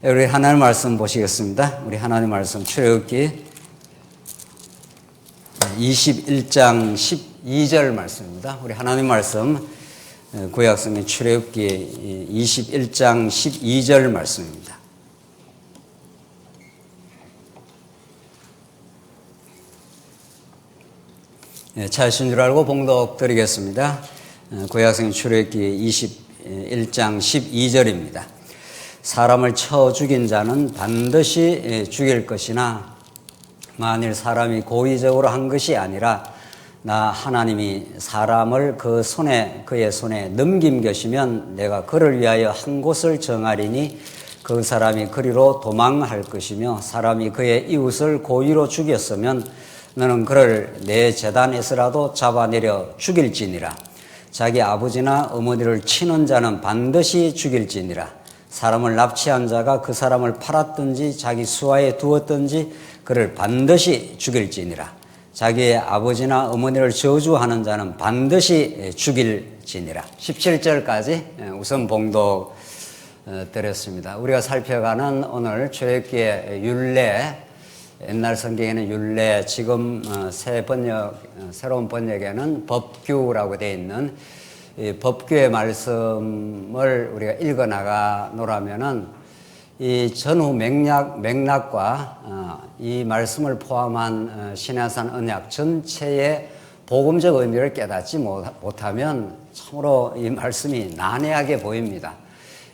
우리 하나님 말씀 보시겠습니다. 우리 하나님 말씀 출애굽기 21장 12절 말씀입니다. 우리 하나님 말씀 구약성경 출애굽기 21장 12절 말씀입니다. 찾으신 줄 알고 봉독 드리겠습니다. 구약성경 출애굽기 21장 12절입니다. 사람을 쳐 죽인 자는 반드시 죽일 것이나 만일 사람이 고의적으로 한 것이 아니라 나 하나님이 사람을 그의 손에 넘긴 것이면 내가 그를 위하여 한 곳을 정하리니 그 사람이 그리로 도망할 것이며 사람이 그의 이웃을 고의로 죽였으면 너는 그를 내 제단에서라도 잡아내려 죽일지니라. 자기 아버지나 어머니를 치는 자는 반드시 죽일지니라. 사람을 납치한 자가 그 사람을 팔았든지 자기 수하에 두었든지 그를 반드시 죽일지니라. 자기의 아버지나 어머니를 저주하는 자는 반드시 죽일지니라. 17절까지 우선 봉독 드렸습니다. 우리가 살펴가는 오늘 출애굽기의 율례, 옛날 성경에는 율례, 지금 새로운 번역에는 법규라고 되어 있는 이 법규의 말씀을 우리가 읽어 나가 놓으라면은 이 전후 맥락과 이 말씀을 포함한 신약산 언약 전체의 복음적 의미를 깨닫지 못하면 참으로 이 말씀이 난해하게 보입니다.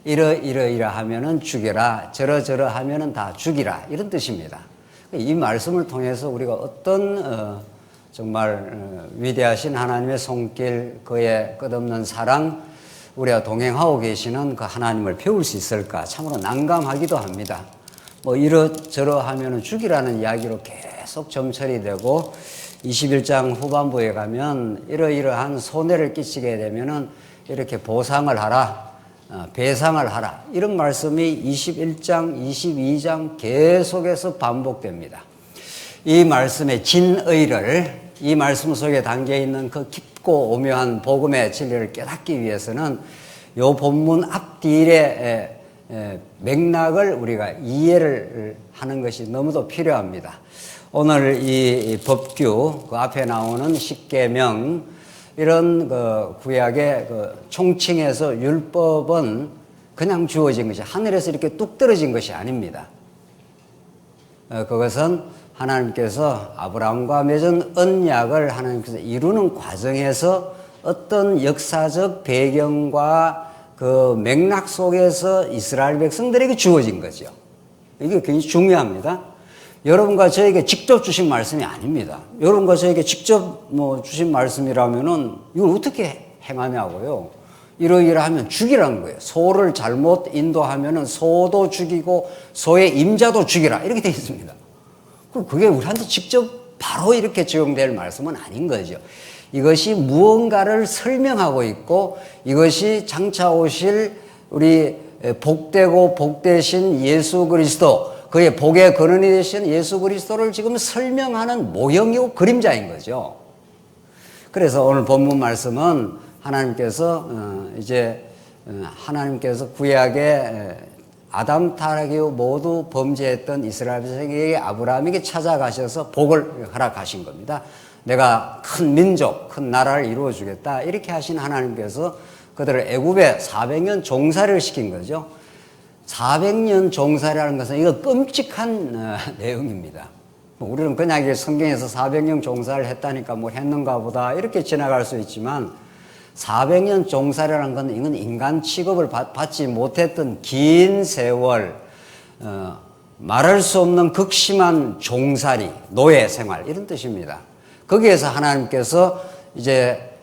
이러 하면은 죽여라, 저러 하면은 다 죽이라, 이런 뜻입니다. 이 말씀을 통해서 우리가 어떤 정말 위대하신 하나님의 손길, 그의 끝없는 사랑, 우리가 동행하고 계시는 그 하나님을 배울 수 있을까 참으로 난감하기도 합니다. 이러저러 하면은 죽이라는 이야기로 계속 점철이 되고 21장 후반부에 가면 이러이러한 손해를 끼치게 되면은 이렇게 보상을 하라, 배상을 하라, 이런 말씀이 21장, 22장 계속해서 반복됩니다. 이 말씀의 진의를, 이 말씀 속에 담겨있는 그 깊고 오묘한 복음의 진리를 깨닫기 위해서는 이 본문 앞뒤의 맥락을 우리가 이해를 하는 것이 너무도 필요합니다. 오늘 이 법규, 그 앞에 나오는 십계명, 이런 그 구약의 그 총칭에서 율법은 그냥 주어진 것이, 하늘에서 이렇게 뚝 떨어진 것이 아닙니다. 그것은 하나님께서 아브라함과 맺은 언약을 하나님께서 이루는 과정에서 어떤 역사적 배경과 그 맥락 속에서 이스라엘 백성들에게 주어진 거죠. 이게 굉장히 중요합니다. 여러분과 저에게 직접 주신 말씀이 아닙니다. 여러분과 저에게 직접 주신 말씀이라면은 이걸 어떻게 행하냐고요. 이러이러하면 죽이라는 거예요. 소를 잘못 인도하면은 소도 죽이고 소의 임자도 죽이라, 이렇게 되어 있습니다. 그게 우리한테 직접 바로 이렇게 적용될 말씀은 아닌 거죠. 이것이 무언가를 설명하고 있고, 이것이 장차 오실 우리 복되고 복되신 예수 그리스도, 그의 복의 근원이 되신 예수 그리스도를 지금 설명하는 모형이고 그림자인 거죠. 그래서 오늘 본문 말씀은 하나님께서 구약의 아담 타락 이후 모두 범죄했던 이스라엘 백성에게 아브라함에게 찾아가셔서 복을 허락하신 겁니다. 내가 큰 민족, 큰 나라를 이루어 주겠다, 이렇게 하신 하나님께서 그들을 애굽에 400년 종살이를 시킨 거죠. 400년 종살이라는 것은 이거 끔찍한 내용입니다. 우리는 그냥 성경에서 400년 종살이를 했다니까 했는가 보다 이렇게 지나갈 수 있지만, 400년 종살이라는 건 이건 인간 취급을 받지 못했던 긴 세월, 말할 수 없는 극심한 종살이, 노예 생활, 이런 뜻입니다. 거기에서 하나님께서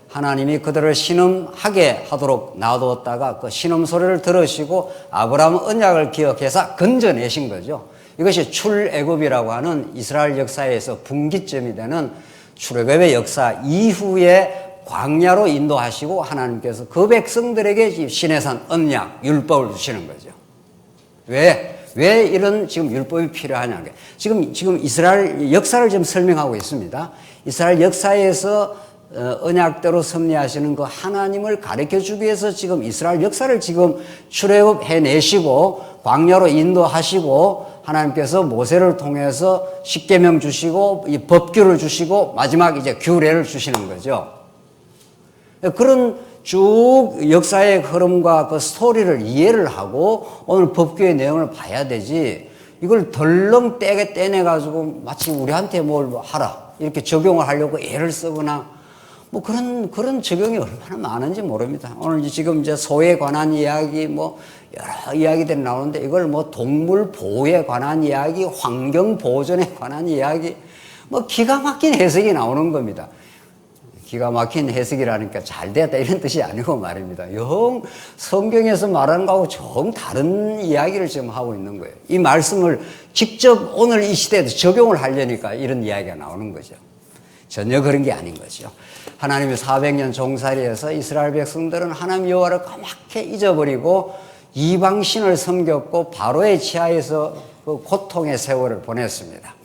하나님이 그들을 신음하게 하도록 놔두었다가 그 신음 소리를 들으시고 아브라함 언약을 기억해서 건져내신 거죠. 이것이 출애굽이라고 하는 이스라엘 역사에서 분기점이 되는 출애굽의 역사 이후에 광야로 인도하시고 하나님께서 그 백성들에게 시내산 언약, 율법을 주시는 거죠. 왜 이런 지금 율법이 필요하냐는 게, 지금 이스라엘 역사를 좀 설명하고 있습니다. 이스라엘 역사에서 언약대로 섭리하시는 그 하나님을 가르쳐 주기 위해서 지금 이스라엘 역사를 지금 출애굽해 내시고 광야로 인도하시고 하나님께서 모세를 통해서 십계명 주시고 이 법규를 주시고 마지막 이제 규례를 주시는 거죠. 그런 쭉 역사의 흐름과 그 스토리를 이해를 하고 오늘 법규의 내용을 봐야 되지, 이걸 덜렁 떼내가지고 마치 우리한테 뭘 하라 이렇게 적용을 하려고 애를 쓰거나 뭐 그런 적용이 얼마나 많은지 모릅니다. 오늘 지금 이제 소에 관한 이야기 뭐 여러 이야기들이 나오는데 이걸 뭐 동물 보호에 관한 이야기, 환경 보존에 관한 이야기, 뭐 기가 막힌 해석이 나오는 겁니다. 기가 막힌 해석이라니까 잘 됐다 이런 뜻이 아니고 말입니다. 영 성경에서 말하는 거하고 정 다른 이야기를 지금 하고 있는 거예요. 이 말씀을 직접 오늘 이 시대에도 적용을 하려니까 이런 이야기가 나오는 거죠. 전혀 그런 게 아닌 거죠. 하나님의 400년 종살이에서 이스라엘 백성들은 하나님 여호와를 까맣게 잊어버리고 이방신을 섬겼고 바로의 지하에서 그 고통의 세월을 보냈습니다.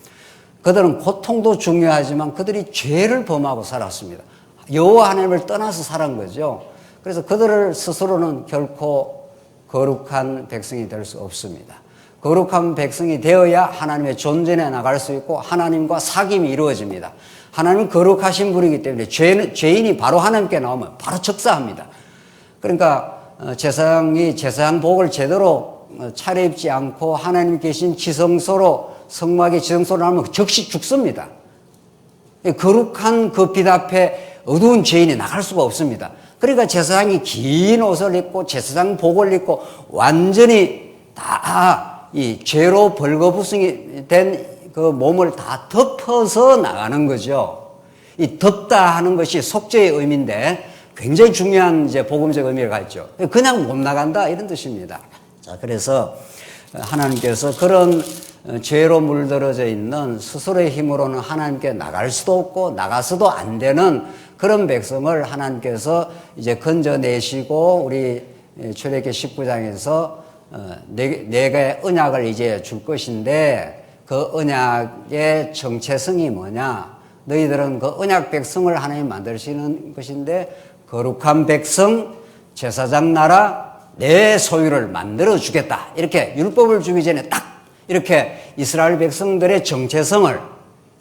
그들은 고통도 중요하지만 그들이 죄를 범하고 살았습니다. 여호와 하나님을 떠나서 살은 거죠. 그래서 그들을 스스로는 결코 거룩한 백성이 될 수 없습니다. 거룩한 백성이 되어야 하나님의 존전에 나갈 수 있고 하나님과 사귐이 이루어집니다. 하나님은 거룩하신 분이기 때문에 죄인이 바로 하나님께 나오면 바로 적사합니다. 그러니까 제사장복을 제대로 차려입지 않고 하나님 계신 지성소로 성막의 지성소로 나오면 즉시 죽습니다. 거룩한 그 빛 앞에 어두운 죄인이 나갈 수가 없습니다. 그러니까 제사장이 긴 옷을 입고 제사장복을 입고 완전히 다 이 죄로 벌거벗이 된 그 몸을 다 덮어서 나가는 거죠. 이 덮다 하는 것이 속죄의 의미인데 굉장히 중요한 이제 복음적 의미를 갖죠. 그냥 못 나간다 이런 뜻입니다. 자, 그래서 하나님께서 그런 죄로 물들어져 있는 스스로의 힘으로는 하나님께 나갈 수도 없고 나가서도 안 되는 그런 백성을 하나님께서 이제 건져내시고 우리 출애굽기 19장에서 내게 언약을 이제 줄 것인데 그 언약의 정체성이 뭐냐? 너희들은 그 언약 백성을 하나님 만드시는 것인데 거룩한 백성, 제사장 나라, 내 소유를 만들어 주겠다. 이렇게 율법을 주기 전에 딱 이렇게 이스라엘 백성들의 정체성을,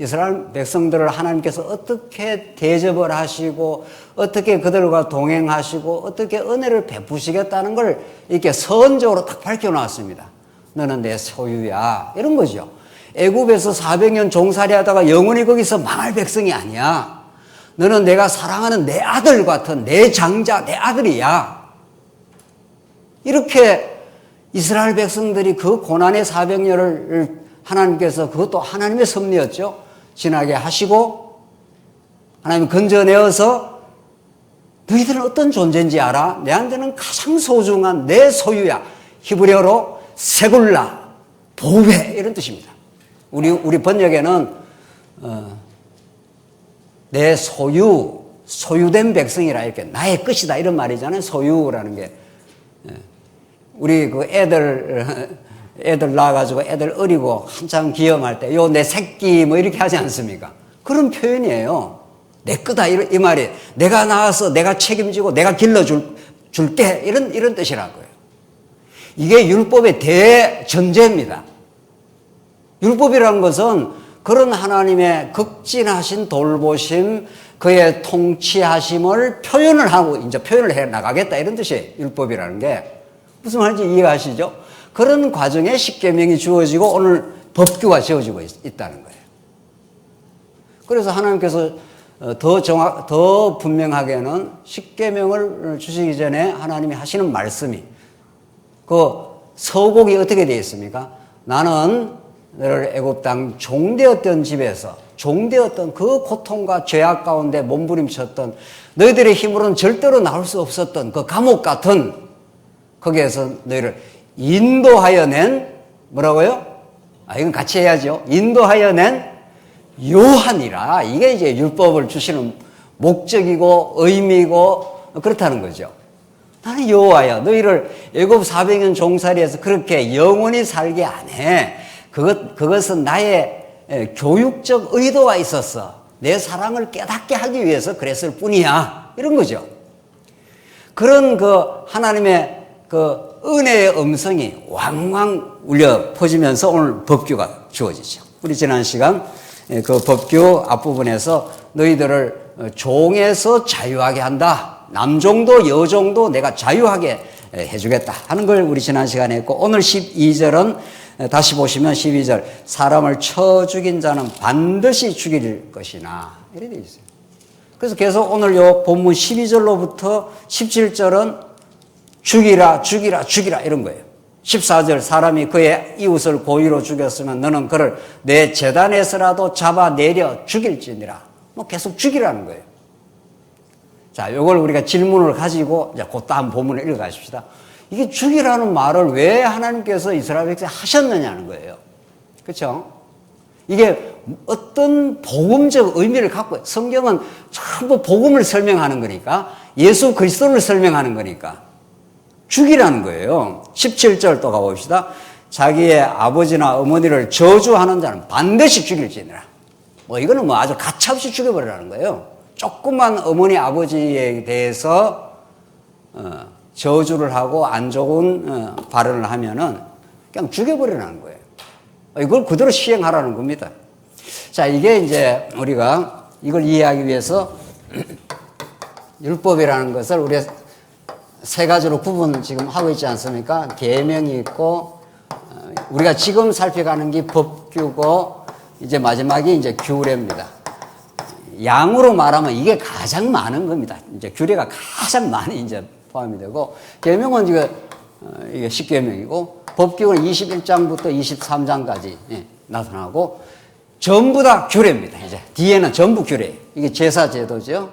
이스라엘 백성들을 하나님께서 어떻게 대접을 하시고 어떻게 그들과 동행하시고 어떻게 은혜를 베푸시겠다는 걸 이렇게 선적으로 딱 밝혀놨습니다. 너는 내 소유야. 이런 거죠. 애굽에서 400년 종살이 하다가 영원히 거기서 망할 백성이 아니야. 너는 내가 사랑하는 내 아들 같은 내 장자, 내 아들이야. 이렇게 이스라엘 백성들이 그 고난의 400년을 하나님께서, 그것도 하나님의 섭리였죠, 지나게 하시고 하나님 건져내어서 너희들은 어떤 존재인지 알아? 내한테는 가장 소중한 내 소유야. 히브리어로 세굴라, 보배, 이런 뜻입니다. 우리 번역에는 내 소유, 소유된 백성이라 이렇게 나의 것이다 이런 말이잖아요. 소유라는 게. 우리 그 애들 낳아가지고 애들 어리고 한참 기염할 때 요 내 새끼 뭐 이렇게 하지 않습니까? 그런 표현이에요. 내 거다 이 말이. 내가 낳아서 내가 책임지고 내가 길러줄게 이런 뜻이라고요. 이게 율법의 대전제입니다. 율법이라는 것은 그런 하나님의 극진하신 돌보심, 그의 통치하심을 표현을 하고 이제 표현을 해 나가겠다 이런 뜻이에요. 율법이라는 게. 무슨 말인지 이해가시죠? 그런 과정에 십계명이 주어지고 오늘 법규가 지어지고 있다는 거예요. 그래서 하나님께서 더 분명하게는 십계명을 주시기 전에 하나님이 하시는 말씀이, 그 서곡이 어떻게 되어 있습니까? 나는 너를 애굽 땅 종되었던 집에서, 종되었던 그 고통과 죄악 가운데 몸부림쳤던, 너희들의 힘으로는 절대로 나올 수 없었던 그 감옥 같은 거기에서 너희를 인도하여 낸, 뭐라고요? 이건 같이 해야죠. 인도하여 낸 요한이라. 이게 이제 율법을 주시는 목적이고 의미고 그렇다는 거죠. 나는 여호와야. 너희를 애굽 400년 종살이에서 그렇게 영원히 살게 안 해. 그것은 나의 교육적 의도가 있었어. 내 사랑을 깨닫게 하기 위해서 그랬을 뿐이야. 이런 거죠. 그런 그 하나님의 그 은혜의 음성이 왕왕 울려 퍼지면서 오늘 법규가 주어지죠. 우리 지난 시간 그 법규 앞부분에서 너희들을 종에서 자유하게 한다. 남종도 여종도 내가 자유하게 해주겠다 하는 걸 우리 지난 시간에 했고, 오늘 12절은 다시 보시면 12절 사람을 쳐 죽인 자는 반드시 죽일 것이나 이렇게 되어 있어요. 그래서 계속 오늘 요 본문 12절로부터 17절은 죽이라 죽이라 죽이라 이런 거예요. 14절 사람이 그의 이웃을 고의로 죽였으면 너는 그를 내 제단에서라도 잡아내려 죽일지니라. 뭐 계속 죽이라는 거예요. 자, 요걸 우리가 질문을 가지고 이제 그 다음 본문을 읽어가십시다. 이게 죽이라는 말을 왜 하나님께서 이스라엘 백성에 하셨느냐는 거예요. 그렇죠? 이게 어떤 복음적 의미를 갖고 있어요. 성경은 전부 복음을 설명하는 거니까, 예수 그리스도를 설명하는 거니까 죽이라는 거예요. 17절 또 가봅시다. 자기의 아버지나 어머니를 저주하는 자는 반드시 죽일지니라. 뭐 이거는 뭐 아주 가차없이 죽여버리라는 거예요. 조금만 어머니 아버지에 대해서 저주를 하고 안 좋은 발언을 하면은 그냥 죽여버리라는 거예요. 이걸 그대로 시행하라는 겁니다. 자, 이게 이제 우리가 이걸 이해하기 위해서 율법이라는 것을 우리 세 가지로 구분 지금 하고 있지 않습니까? 계명이 있고, 우리가 지금 살펴가는 게 법규고, 이제 마지막이 이제 규례입니다. 양으로 말하면 이게 가장 많은 겁니다. 이제 규례가 가장 많이 이제 포함이 되고, 계명은 이게 10계명이고, 법규는 21장부터 23장까지 나타나고, 전부 다 규례입니다. 이제 뒤에는 전부 규례. 이게 제사제도죠.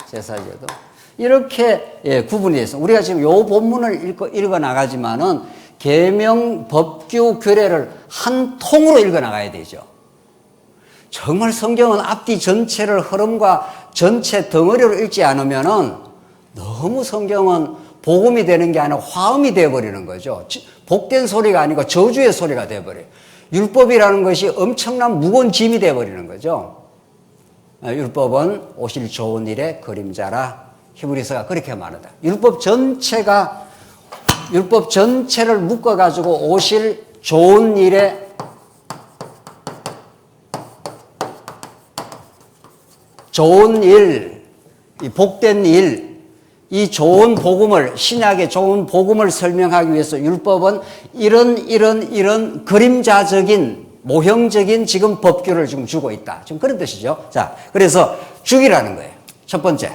제사제도. 이렇게 구분이 돼서 우리가 지금 요 본문을 읽어 나가지만은 계명, 법규, 규례를 한 통으로 읽어 나가야 되죠. 정말 성경은 앞뒤 전체를 흐름과 전체 덩어리로 읽지 않으면은 너무 성경은 복음이 되는 게 아니라 화음이 되어버리는 거죠. 복된 소리가 아니고 저주의 소리가 되어버려요. 율법이라는 것이 엄청난 무거운 짐이 되어버리는 거죠. 율법은 오실 좋은 일의 그림자라. 히브리서가 그렇게 말한다. 율법 전체를 묶어가지고 오실 좋은 일의 좋은 일, 이 복된 일, 이 좋은 복음을, 신약의 좋은 복음을 설명하기 위해서 율법은 이런 그림자적인, 모형적인 지금 법규를 지금 주고 있다. 지금 그런 뜻이죠. 자, 그래서 죽이라는 거예요. 첫 번째.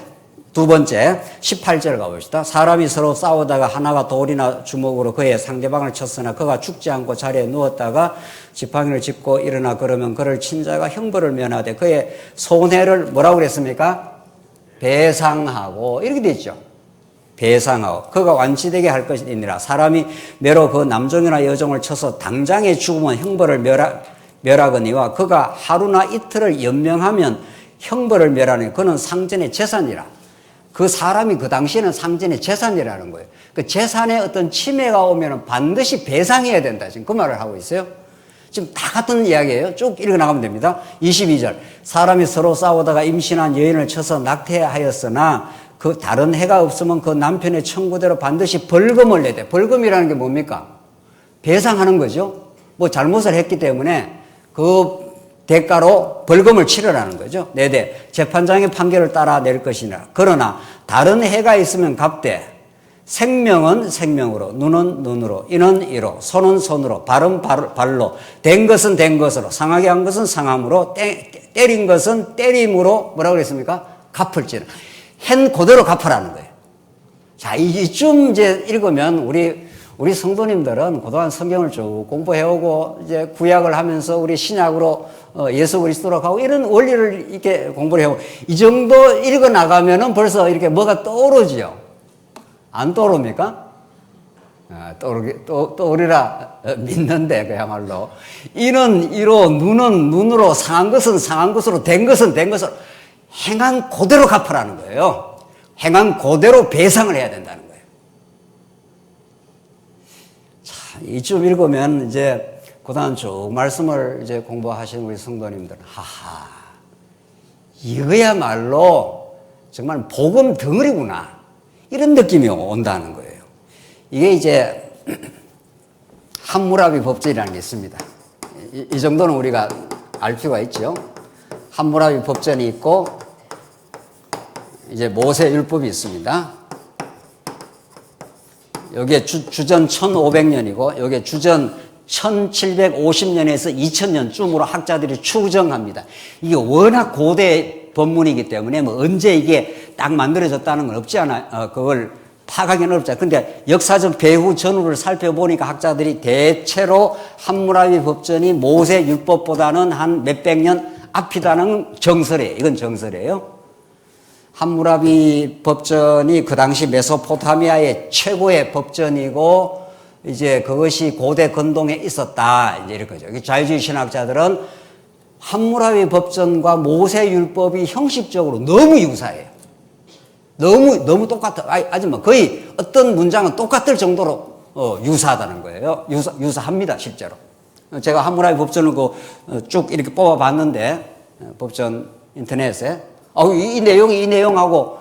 두 번째, 18절 가봅시다. 사람이 서로 싸우다가 하나가 돌이나 주먹으로 그의 상대방을 쳤으나 그가 죽지 않고 자리에 누웠다가 지팡이를 짚고 일어나 그러면 그를 친 자가 형벌을 면하되 그의 손해를 뭐라고 그랬습니까? 배상하고 이렇게 돼 있죠. 배상하고 그가 완치되게 할 것이니라. 사람이 매로 그 남종이나 여종을 쳐서 당장에 죽으면 형벌을 멸하거니와 그가 하루나 이틀을 연명하면 형벌을 멸하니 그는 상전의 재산이라. 그 사람이 그 당시에는 상전의 재산이라는 거예요. 그 재산에 어떤 침해가 오면 반드시 배상해야 된다. 지금 그 말을 하고 있어요. 지금 다 같은 이야기예요. 쭉 읽어나가면 됩니다. 22절. 사람이 서로 싸우다가 임신한 여인을 쳐서 낙태하였으나 그 다른 해가 없으면 그 남편의 청구대로 반드시 벌금을 내야 돼. 벌금이라는 게 뭡니까? 배상하는 거죠. 뭐 잘못을 했기 때문에 그 대가로 벌금을 치르라는 거죠. 네네. 재판장의 판결을 따라 낼 것이나. 그러나 다른 해가 있으면 갚되 생명은 생명으로, 눈은 눈으로, 이는 이로, 손은 손으로, 발은 발로, 된 것은 된 것으로, 상하게 한 것은 상함으로, 때린 것은 때림으로 뭐라고 그랬습니까? 갚을지는. 한 그대로 갚으라는 거예요. 자, 이쯤 이제 읽으면 우리 성도님들은 그동안 성경을 쭉 공부해오고 이제 구약을 하면서 우리 신약으로 예수 그리스도로 가고 이런 원리를 이렇게 공부를 해오고 이 정도 읽어 나가면은 벌써 이렇게 뭐가 떠오르지요. 안 떠오릅니까? 떠오르라 믿는데 그야말로 이는 이로 눈은 눈으로 상한 것은 상한 것으로 된 것은 된 것으로 행한 그대로 갚으라는 거예요. 행한 그대로 배상을 해야 된다는 거예요. 자, 이쯤 읽으면 이제 그다음 쭉 말씀을 이제 공부하시는 우리 성도님들은 하하 이거야말로 정말 복음 덩어리구나. 이런 느낌이 온다는 거예요. 이게 이제 함무라비 법전이라는 게 있습니다. 이 정도는 우리가 알 필요가 있죠. 함무라비 법전이 있고 이제 모세율법이 있습니다. 여기에 주전 1500년이고 여기에 주전 1750년에서 2000년쯤으로 학자들이 추정합니다. 이게 워낙 고대 법문이기 때문에 뭐 언제 이게 딱 만들어졌다는 건 없지 않아요. 그걸 파악하기는 어렵잖아요. 근데 역사적 배후 전후를 살펴보니까 학자들이 대체로 함무라비 법전이 모세율법보다는 한 몇백 년 앞이다는 정설이에요. 이건 정설이에요. 함무라비 법전이 그 당시 메소포타미아의 최고의 법전이고 이제 그것이 고대 근동에 있었다. 이제 이런 거죠. 자유주의 신학자들은 함무라비 법전과 모세율법이 형식적으로 너무 유사해요. 너무 똑같아. 아주 뭐 거의 어떤 문장은 똑같을 정도로 유사하다는 거예요. 유사합니다, 실제로. 제가 함무라비 법전을 쭉 이렇게 뽑아봤는데 법전 인터넷에 이 내용하고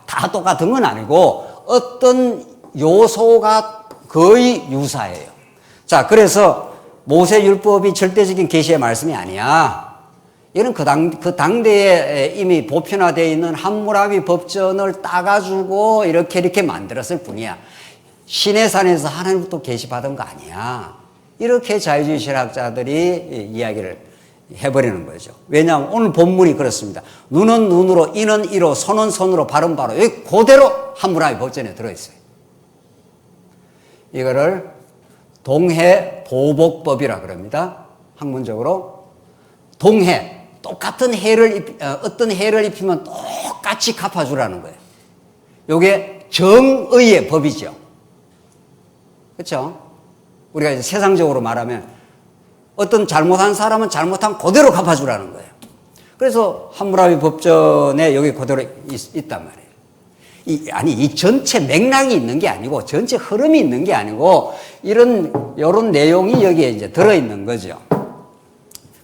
다 똑같은 건 아니고 어떤 요소가 거의 유사해요. 자, 그래서 모세율법이 절대적인 계시의 말씀이 아니야. 이는 그 당대에 이미 보편화되어 있는 함무라비 법전을 따가지고 이렇게 만들었을 뿐이야. 시내산에서 하나님부터 계시받은 거 아니야. 이렇게 자유주의 신학자들이 이야기를 해버리는 거죠. 왜냐하면 오늘 본문이 그렇습니다. 눈은 눈으로, 이는 이로, 손은 손으로, 발은 바로. 여기 그대로 함무라비 법전에 들어있어요. 이거를 동해보복법이라 그럽니다. 학문적으로. 똑같은 어떤 해를 입히면 똑같이 갚아주라는 거예요. 요게 정의의 법이죠. 그렇죠? 우리가 이제 세상적으로 말하면 어떤 잘못한 사람은 잘못한 그대로 갚아주라는 거예요. 그래서 함무라비 법전에 여기 그대로 있단 말이에요. 이 전체 맥락이 있는 게 아니고, 전체 흐름이 있는 게 아니고, 요런 내용이 여기에 이제 들어있는 거죠.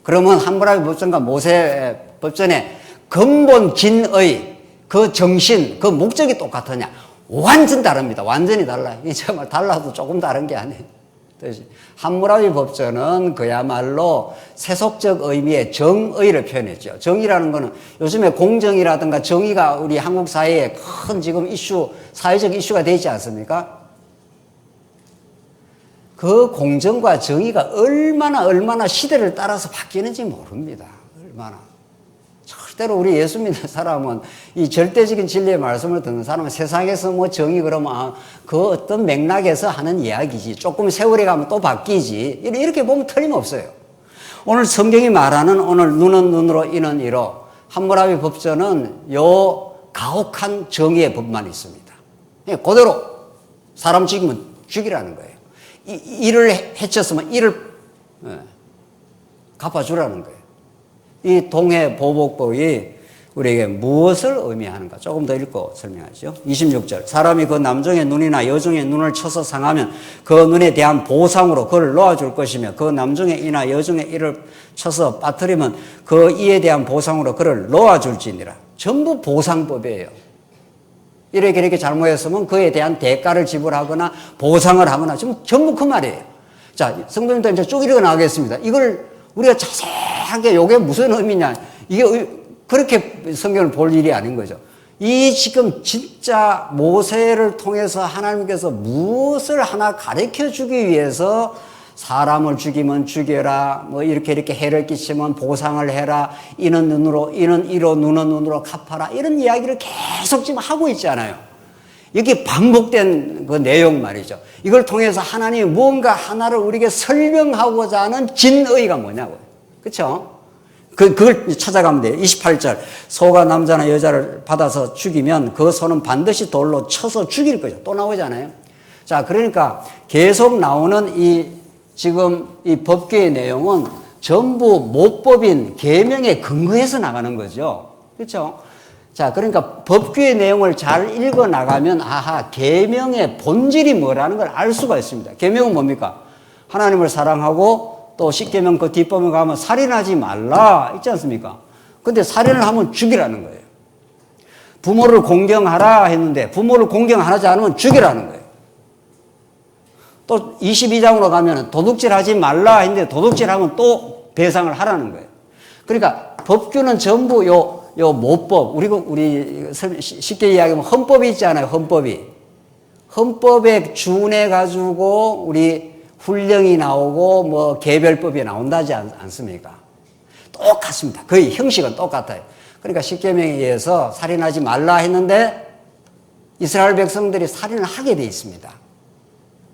그러면 함무라비 법전과 모세 법전의 근본 진의, 그 정신, 그 목적이 똑같으냐? 완전 다릅니다. 완전히 달라요. 이게 정말 달라도 조금 다른 게 아니에요. 함무라비 법전은 그야말로 세속적 의미의 정의를 표현했죠. 정의라는 거는 요즘에 공정이라든가 정의가 우리 한국 사회에 큰 지금 사회적 이슈가 되지 않습니까? 그 공정과 정의가 얼마나 시대를 따라서 바뀌는지 모릅니다. 얼마나. 절대로 우리 예수 믿는 사람은 이 절대적인 진리의 말씀을 듣는 사람은 세상에서 뭐 정의 그러면 그 어떤 맥락에서 하는 이야기지. 조금 세월이 가면 또 바뀌지. 이렇게 보면 틀림없어요. 오늘 성경이 말하는 오늘 눈은 눈으로 이는 이로 함무라비 법전은 요 가혹한 정의의 법만 있습니다. 그대로 사람 죽이면 죽이라는 거예요. 이를 해쳤으면 이를 갚아주라는 거예요. 이 동해보복법이 우리에게 무엇을 의미하는가 조금 더 읽고 설명하죠. 26절 사람이 그 남종의 눈이나 여종의 눈을 쳐서 상하면 그 눈에 대한 보상으로 그를 놓아줄 것이며 그 남종의 이나 여종의 이를 쳐서 빠뜨리면 그 이에 대한 보상으로 그를 놓아줄지니라. 전부 보상법이에요. 이렇게 잘못했으면 그에 대한 대가를 지불하거나 보상을 하거나 전부 그 말이에요. 자, 성도님들 이제 쭉 읽어 나가겠습니다. 이걸 우리가 자세하게 이게 무슨 의미냐. 이게 그렇게 성경을 볼 일이 아닌 거죠. 이 지금 진짜 모세를 통해서 하나님께서 무엇을 하나 가르쳐 주기 위해서 사람을 죽이면 죽여라. 뭐 이렇게 해를 끼치면 보상을 해라. 이는 눈으로, 이는 이로, 눈은 눈으로 갚아라. 이런 이야기를 계속 지금 하고 있잖아요. 이게 반복된 그 내용 말이죠. 이걸 통해서 하나님이 무언가 하나를 우리에게 설명하고자 하는 진의가 뭐냐고요. 그렇죠? 그걸 찾아가면 돼요. 28절 소가 남자나 여자를 받아서 죽이면 그 소는 반드시 돌로 쳐서 죽일 거죠. 또 나오잖아요. 자, 그러니까 계속 나오는 지금 이 법궤의 내용은 전부 모법인 계명에 근거해서 나가는 거죠. 그렇죠? 자, 그러니까 법규의 내용을 잘 읽어 나가면 계명의 본질이 뭐라는 걸 알 수가 있습니다. 계명은 뭡니까? 하나님을 사랑하고 또 10계명 그 뒷부분에 가면 살인하지 말라 있지 않습니까? 근데 살인을 하면 죽이라는 거예요. 부모를 공경하라 했는데 부모를 공경하지 않으면 죽이라는 거예요. 또 22장으로 가면 도둑질 하지 말라 했는데 도둑질 하면 또 배상을 하라는 거예요. 그러니까 법규는 전부 요 모법, 우리 쉽게 이야기하면 헌법이 있잖아요. 헌법에 준해 가지고 우리 훈령이 나오고 뭐 개별법이 나온다지 않습니까? 똑같습니다. 거의 형식은 똑같아요. 그러니까 십계명에 의해서 살인하지 말라 했는데 이스라엘 백성들이 살인을 하게 돼 있습니다.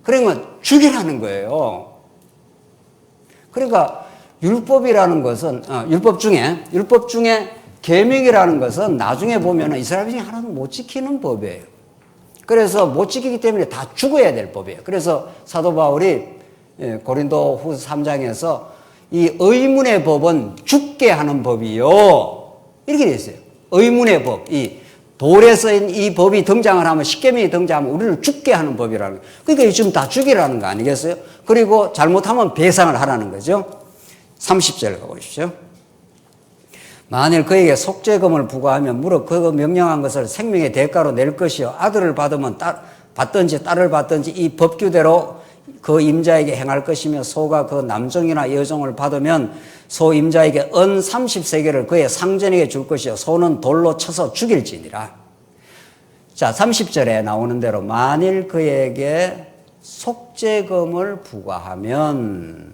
그러면 죽이라는 거예요. 그러니까 율법이라는 것은 율법 중에 계명이라는 것은 나중에 보면 이스라엘 백성이 하나도 못 지키는 법이에요. 그래서 못 지키기 때문에 다 죽어야 될 법이에요. 그래서 사도 바울이 고린도 후서 3장에서 이 의문의 법은 죽게 하는 법이요. 이렇게 되어 있어요. 의문의 법. 이 돌에 쓰인 이 법이 등장을 하면, 십계명이 등장하면 우리를 죽게 하는 법이라는 거예요. 그러니까 지금 다 죽이라는 거 아니겠어요? 그리고 잘못하면 배상을 하라는 거죠. 30절 가보십시오. 만일 그에게 속죄금을 부과하면 무릇 그 명령한 것을 생명의 대가로 낼 것이요 아들을 받든지 딸을 받든지 이 법규대로 그 임자에게 행할 것이며 소가 그 남종이나 여종을 받으면 소 임자에게 은 30세겔을 그의 상전에게 줄 것이요 소는 돌로 쳐서 죽일지니라. 자, 30절에 나오는 대로 만일 그에게 속죄금을 부과하면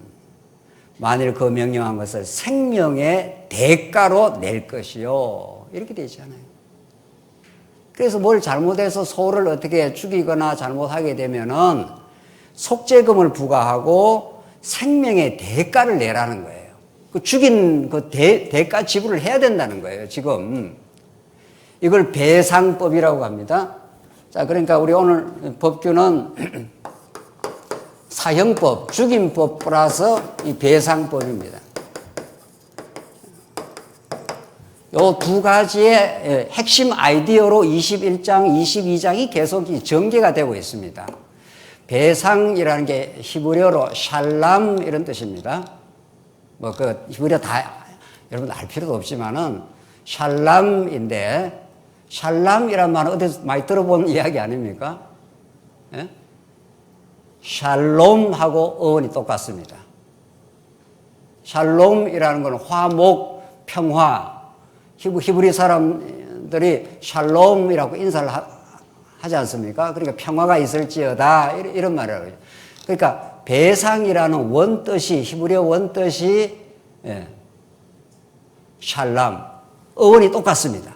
만일 그 명령한 것을 생명의 대가로 낼 것이요. 이렇게 되어 있잖아요. 그래서 뭘 잘못해서 소를 어떻게 죽이거나 잘못하게 되면은 속죄금을 부과하고 생명의 대가를 내라는 거예요. 그 죽인 그 대가 지불을 해야 된다는 거예요, 지금. 이걸 배상법이라고 합니다. 자, 그러니까 우리 오늘 법규는 사형법, 죽임법 플러스 이 배상법입니다. 요 두 가지의 핵심 아이디어로 21장, 22장이 계속 전개가 되고 있습니다. 배상이라는 게 히브리어로 샬람 이런 뜻입니다. 뭐 그 히브리어 다 여러분 알 필요도 없지만은 샬람인데 샬람이란 말은 어디서 많이 들어본 이야기 아닙니까? 예? 샬롬하고 어원이 똑같습니다. 샬롬이라는 건 화목, 평화. 히브리 사람들이 샬롬이라고 인사를 하지 않습니까? 그러니까 평화가 있을지어다 이런 말이라고 하죠. 그러니까 배상이라는 원뜻이 히브리어 원뜻이 샬람, 어원이 똑같습니다.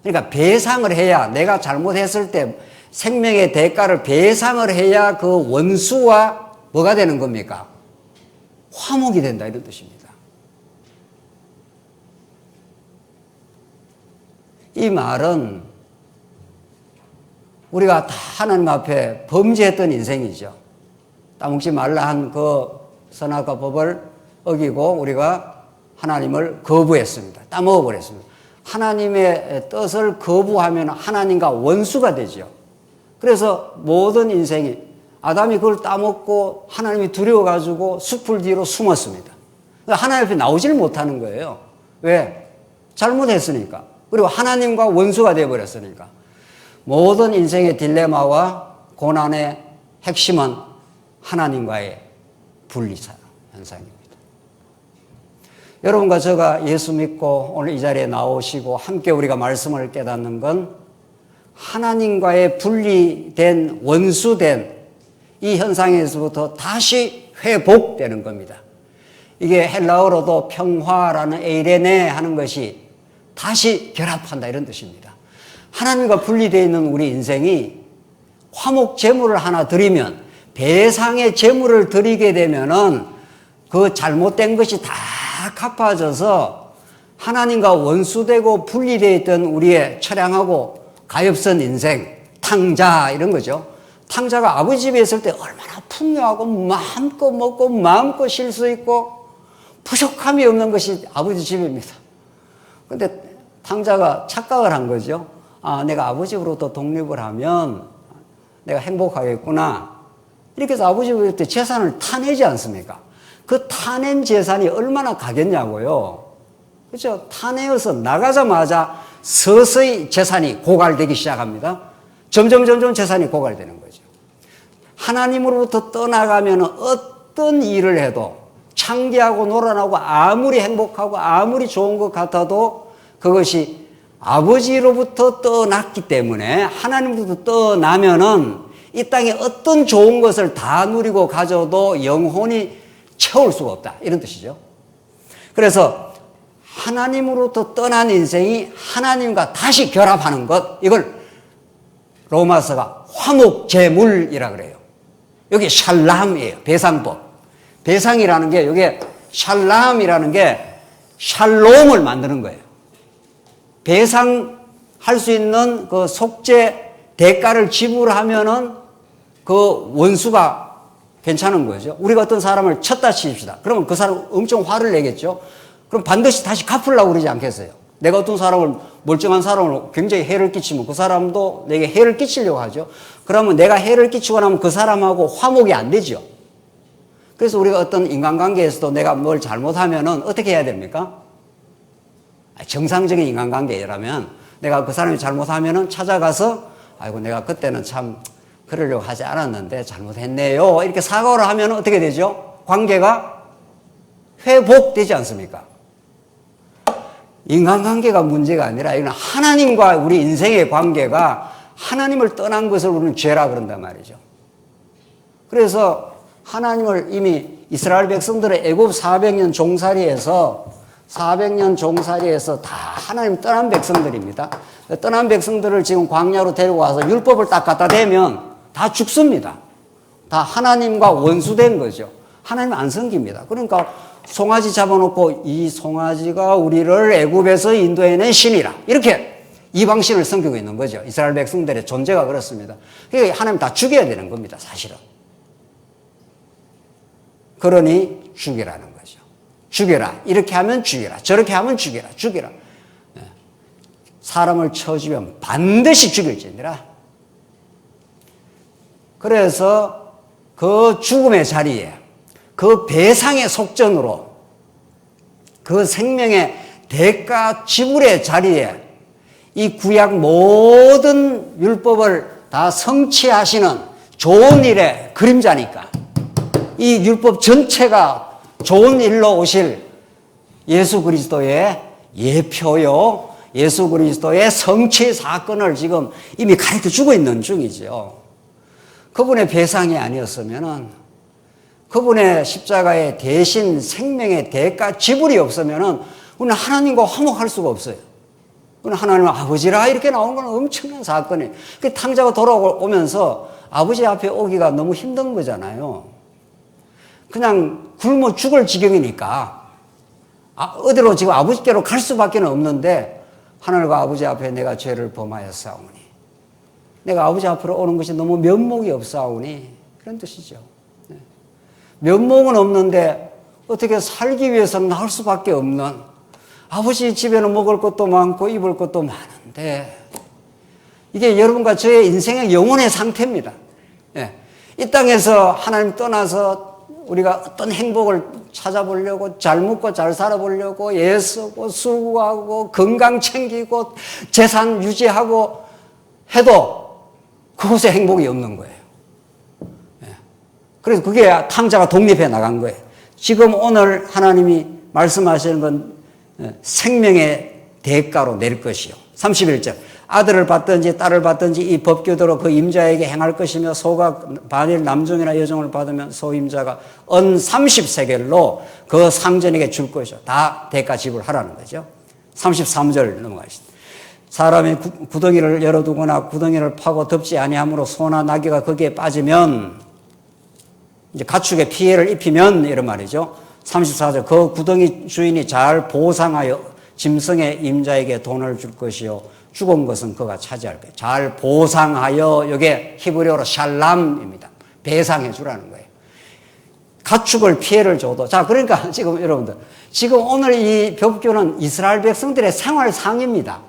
그러니까 배상을 해야 내가 잘못했을 때 생명의 대가를 배상을 해야 그 원수와 뭐가 되는 겁니까? 화목이 된다 이런 뜻입니다. 이 말은 우리가 다 하나님 앞에 범죄했던 인생이죠. 따먹지 말라 한 그 선악과 법을 어기고 우리가 하나님을 거부했습니다. 따먹어버렸습니다. 하나님의 뜻을 거부하면 하나님과 원수가 되죠. 그래서 모든 인생이 아담이 그걸 따먹고 하나님이 두려워가지고 숲을 뒤로 숨었습니다. 하나님 앞에 나오질 못하는 거예요. 왜? 잘못했으니까. 그리고 하나님과 원수가 되어버렸으니까. 모든 인생의 딜레마와 고난의 핵심은 하나님과의 분리 현상입니다. 여러분과 제가 예수 믿고 오늘 이 자리에 나오시고 함께 우리가 말씀을 깨닫는 건 하나님과의 분리된 원수된 이 현상에서부터 다시 회복되는 겁니다. 이게 헬라어로도 평화라는 에이레네 하는 것이 다시 결합한다 이런 뜻입니다. 하나님과 분리되어 있는 우리 인생이 화목 제물을 하나 드리면 배상의 제물을 드리게 되면은 그 잘못된 것이 다 갚아져서 하나님과 원수되고 분리되어 있던 우리의 처량하고 가엾은 인생, 탕자 이런 거죠. 탕자가 아버지 집에 있을 때 얼마나 풍요하고 마음껏 먹고 마음껏 쉴 수 있고 부족함이 없는 것이 아버지 집입니다. 근데 탕자가 착각을 한 거죠. 아, 내가 아버지로부터 독립을 하면 내가 행복하겠구나. 이렇게 해서 아버지로부터 재산을 타내지 않습니까? 그 타낸 재산이 얼마나 가겠냐고요. 그렇죠? 탄핵에서 나가자마자 서서히 재산이 고갈되기 시작합니다. 점점 재산이 고갈되는 거죠. 하나님으로부터 떠나가면 어떤 일을 해도 창기하고 놀아나고 아무리 행복하고 아무리 좋은 것 같아도 그것이 아버지로부터 떠났기 때문에 하나님으로부터 떠나면은 이 땅에 어떤 좋은 것을 다 누리고 가져도 영혼이 채울 수가 없다. 이런 뜻이죠. 그래서 하나님으로부터 떠난 인생이 하나님과 다시 결합하는 것, 이걸 로마서가 화목제물이라 그래요. 여기 샬람이에요. 배상법. 배상이라는 게, 이게 샬람이라는 게 샬롬을 만드는 거예요. 배상할 수 있는 그 속죄 대가를 지불하면은 그 원수가 괜찮은 거죠. 우리가 어떤 사람을 쳤다 칩시다. 그러면 그 사람 엄청 화를 내겠죠. 그럼 반드시 다시 갚으려고 그러지 않겠어요. 내가 어떤 사람을, 멀쩡한 사람을 굉장히 해를 끼치면 그 사람도 내게 해를 끼치려고 하죠. 그러면 내가 해를 끼치고 나면 그 사람하고 화목이 안 되죠. 그래서 우리가 어떤 인간관계에서도 내가 뭘 잘못하면은 어떻게 해야 됩니까? 정상적인 인간관계라면 내가 그 사람이 잘못하면은 찾아가서 아이고 내가 그때는 참 그러려고 하지 않았는데 잘못했네요. 이렇게 사과를 하면 어떻게 되죠? 관계가 회복되지 않습니까? 인간관계가 문제가 아니라 이건 하나님과 우리 인생의 관계가 하나님을 떠난 것을 우리는 죄라 그런단 말이죠. 그래서 하나님을 이미 이스라엘 백성들의 애굽 400년 종살이에서 다 하나님 떠난 백성들입니다. 떠난 백성들을 지금 광야로 데리고 와서 율법을 딱 갖다 대면 다 죽습니다. 다 하나님과 원수된 거죠. 하나님 안 섬깁니다. 그러니까 송아지 잡아놓고 이 송아지가 우리를 애굽에서 인도해낸 신이라 이렇게 이방신을 섬기고 있는 거죠. 이스라엘 백성들의 존재가 그렇습니다. 그러니까 하나님 다 죽여야 되는 겁니다. 사실은. 그러니 죽이라는 거죠. 죽여라. 이렇게 하면 죽여라. 저렇게 하면 죽여라. 죽여라. 사람을 쳐주면 반드시 죽일지니라. 그래서 그 죽음의 자리에 그 배상의 속전으로 그 생명의 대가 지불의 자리에 이 구약 모든 율법을 다 성취하시는 좋은 일의 그림자니까 이 율법 전체가 좋은 일로 오실 예수 그리스도의 예표요, 예수 그리스도의 성취 사건을 지금 이미 가르쳐 주고 있는 중이죠. 그분의 배상이 아니었으면은 그분의 십자가의 대신 생명의 대가 지불이 없으면은 우리는 하나님과 화목할 수가 없어요. 우리는 하나님은 아버지라 이렇게 나오는 건 엄청난 사건이에요. 그 탕자가 돌아오면서 아버지 앞에 오기가 너무 힘든 거잖아요. 그냥 굶어 죽을 지경이니까 어디로 지금 아버지께로 갈 수밖에 없는데 하늘과 아버지 앞에 내가 죄를 범하였사오니 내가 아버지 앞으로 오는 것이 너무 면목이 없사오니 그런 뜻이죠. 면목은 없는데 어떻게 살기 위해서는 나올 수밖에 없는 아버지 집에는 먹을 것도 많고 입을 것도 많은데 이게 여러분과 저의 인생의 영혼의 상태입니다. 이 땅에서 하나님 떠나서 우리가 어떤 행복을 찾아보려고 잘 먹고 잘 살아보려고 애쓰고 수고하고 건강 챙기고 재산 유지하고 해도 그곳에 행복이 없는 거예요. 그래서 그게 탕자가 독립해 나간 거예요. 지금 오늘 하나님이 말씀하시는 건 생명의 대가로 낼 것이요. 31절. 아들을 받든지 딸을 받든지 이 법규대로 그 임자에게 행할 것이며 소가 반일 남종이나 여종을 받으면 소임자가 은 30세겔로 그 상전에게 줄 것이요. 다 대가 지불하라는 거죠. 33절 넘어가겠습니다. 사람이 구덩이를 열어두거나 구덩이를 파고 덮지 아니하므로 소나 나귀가 거기에 빠지면 이제 가축에 피해를 입히면 이런 말이죠. 34절. 그 구덩이 주인이 잘 보상하여 짐승의 임자에게 돈을 줄 것이요. 죽은 것은 그가 차지할 거예요. 잘 보상하여 이게 히브리어로 샬람입니다. 배상해 주라는 거예요. 가축을 피해를 줘도. 자, 그러니까 지금 여러분들 지금 오늘 이 법규는 이스라엘 백성들의 생활상입니다.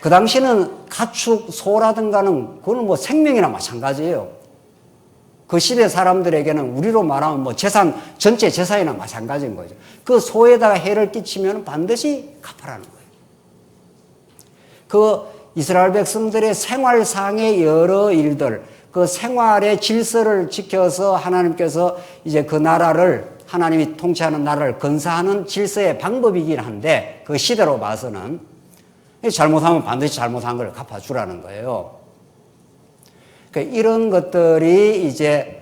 그 당시는 가축, 소라든가는 그거는 뭐 생명이나 마찬가지예요. 그 시대 사람들에게는 우리로 말하면 뭐 재산, 전체 재산이나 마찬가지인 거죠. 그 소에다가 해를 끼치면 반드시 갚아라는 거예요. 그 이스라엘 백성들의 생활상의 여러 일들, 그 생활의 질서를 지켜서 하나님께서 이제 그 나라를, 하나님이 통치하는 나라를 건사하는 질서의 방법이긴 한데, 그 시대로 봐서는 잘못하면 반드시 잘못한 걸 갚아주라는 거예요. 그러니까 이런 것들이 이제